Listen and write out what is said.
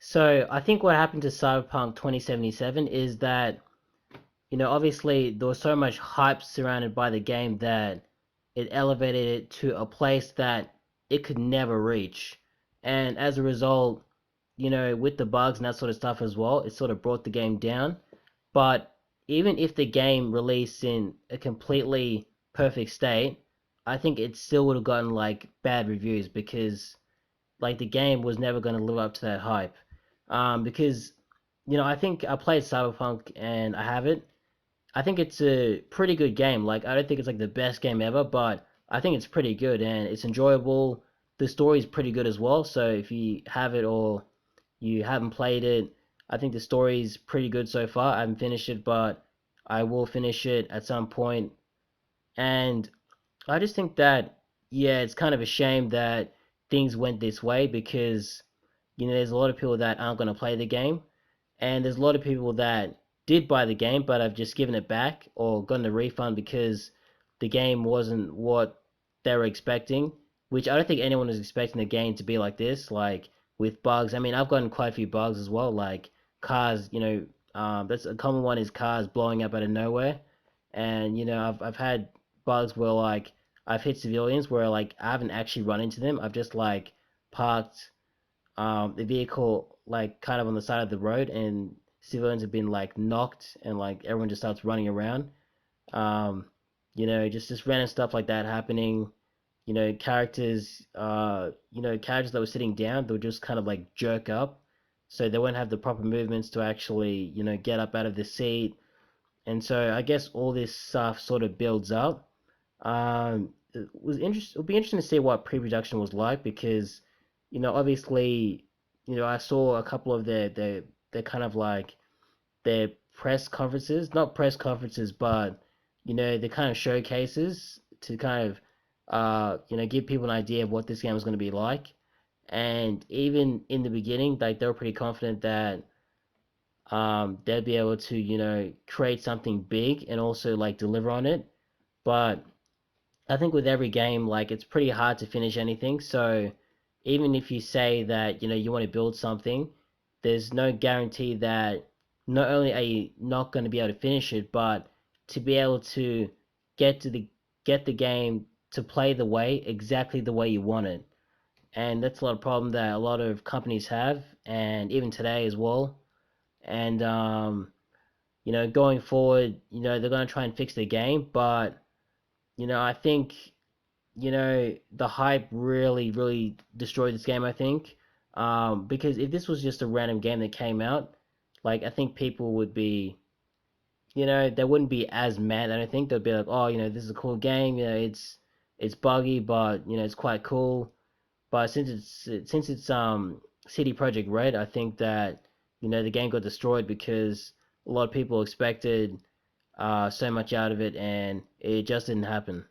So I think what happened to Cyberpunk 2077 is that, obviously there was so much hype surrounded by the game that it elevated it to a place that it could never reach. And as a result, with the bugs and that sort of stuff as well, it sort of brought the game down. But even if the game released in a completely perfect state, I think it still would have gotten like bad reviews because like the game was never going to live up to that hype. Because I think I played Cyberpunk and I have it. I think it's a pretty good game. Like I don't think it's like the best game ever, but I think it's pretty good and it's enjoyable. The story is pretty good as well. So if you have it or you haven't played it, I think the story's pretty good so far. I haven't finished it, but I will finish it at some point. And I just think that, yeah, it's kind of a shame that things went this way because, there's a lot of people that aren't going to play the game, and there's a lot of people that did buy the game but have just given it back or gotten a refund because the game wasn't what they were expecting, which I don't think anyone was expecting the game to be like this, like with bugs. I mean, I've gotten quite a few bugs as well, like cars, that's a common one is cars blowing up out of nowhere. And, I've had bugs where like I've hit civilians where like I haven't actually run into them. I've just like parked the vehicle like kind of on the side of the road and civilians have been like knocked and like everyone just starts running around. Um, just random stuff like that happening. Characters that were sitting down, they'll just kind of like jerk up, so they won't have the proper movements to actually get up out of the seat. And so I guess all this stuff sort of builds up. It'll be interesting to see what pre-production was like because, obviously, I saw a couple of their kind of like their press conferences, not press conferences, but the kind of showcases to kind of give people an idea of what this game was going to be like. And even in the beginning, like they were pretty confident that they'd be able to create something big and also like deliver on it. But I think with every game, like it's pretty hard to finish anything. So even if you say that you want to build something, there's no guarantee that not only are you not going to be able to finish it, but to be able to get to the get the game to play the way exactly the way you want it. And that's a lot of problem that a lot of companies have, and even today as well. And going forward, they're going to try and fix the game, but I think the hype really, really destroyed this game, I think. Because if this was just a random game that came out, like, I think people would be, they wouldn't be as mad. I don't think they'd be like, oh, this is a cool game. It's buggy, but it's quite cool. But since it's CD Projekt Red, I think that the game got destroyed because a lot of people expected so much out of it, and it just didn't happen.